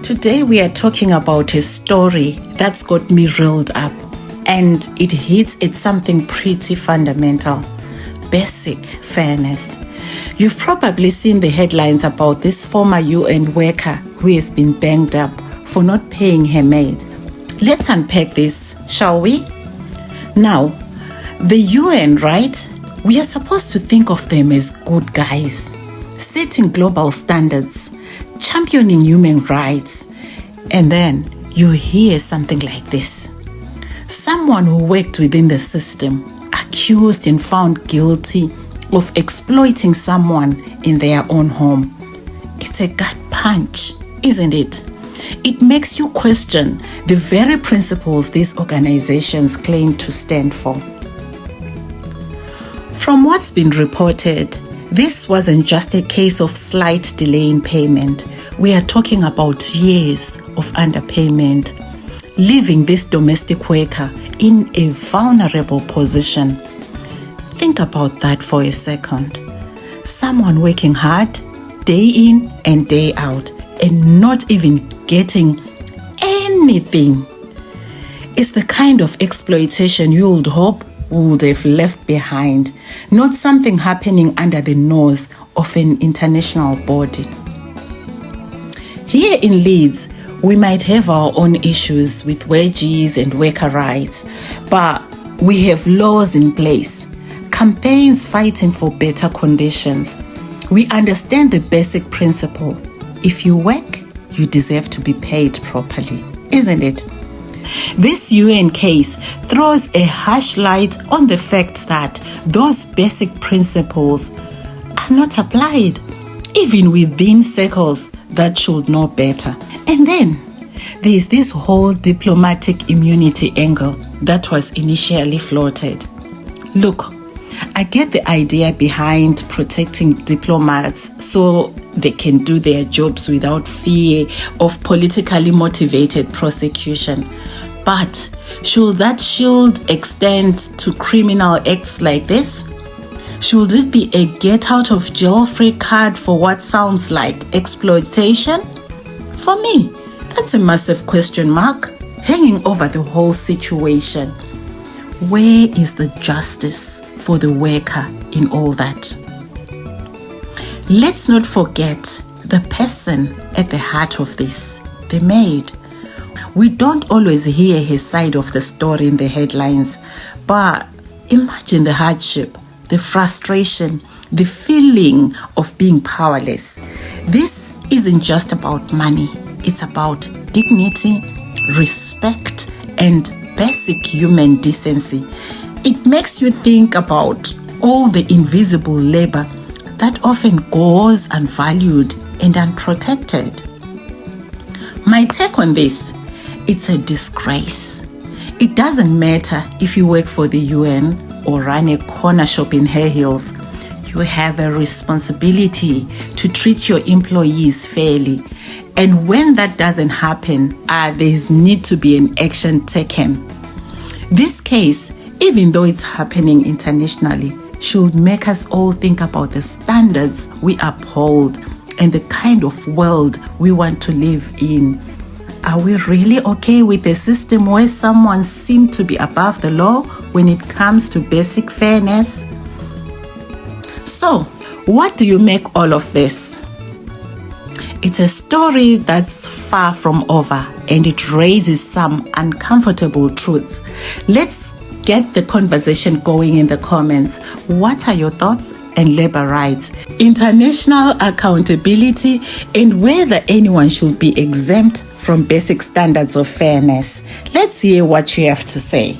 Today we are talking about a story that's got me reeled up, and it hits at something pretty fundamental: basic fairness. You've probably seen the headlines about this former UN worker who has been banged up for not paying her maid. Let's unpack this, shall we? Now, the UN, right? We are supposed to think of them as good guys, setting global standards, championing human rights. And then you hear something like this. Someone who worked within the system, accused and found guilty of exploiting someone in their own home. It's a gut punch, isn't it? It makes you question the very principles these organizations claim to stand for. From what's been reported, this wasn't just a case of slight delay in payment. We are talking about years of underpayment, leaving this domestic worker in a vulnerable position. Think about that for a second. Someone working hard, day in and day out, and not even getting anything. It's the kind of exploitation you would hope would have left behind, not something happening under the nose of an international body. Here in Leeds, we might have our own issues with wages and worker rights, but we have laws in place, campaigns fighting for better conditions. We understand the basic principle: if you work, you deserve to be paid properly, isn't it? This UN case throws a harsh light on the fact that those basic principles are not applied, even within circles that should know better. And then there's this whole diplomatic immunity angle that was initially floated. Look, I get the idea behind protecting diplomats so they can do their jobs without fear of politically motivated prosecution. But should that shield extend to criminal acts like this? Should it be a get-out-of-jail-free card for what sounds like exploitation? For me, that's a massive question mark hanging over the whole situation. Where is the justice for the worker in all that? Let's not forget the person at the heart of this, the maid. We don't always hear her side of the story in the headlines, but imagine the hardship, the frustration, the feeling of being powerless. This isn't just about money. It's about dignity, respect, and basic human decency. It makes you think about all the invisible labor that often goes unvalued and unprotected. My take on this: it's a disgrace. It doesn't matter if you work for the UN or run a corner shop in Hare Hills. You have a responsibility to treat your employees fairly. And when that doesn't happen, there need to be an action taken. This case, even though it's happening internationally, should make us all think about the standards we uphold and the kind of world we want to live in. Are we really okay with a system where someone seems to be above the law when it comes to basic fairness? So, what do you make all of this? It's a story that's far from over, and it raises some uncomfortable truths. Let's get the conversation going in the comments. What are your thoughts on labor rights, international accountability, and whether anyone should be exempt from basic standards of fairness? Let's hear what you have to say.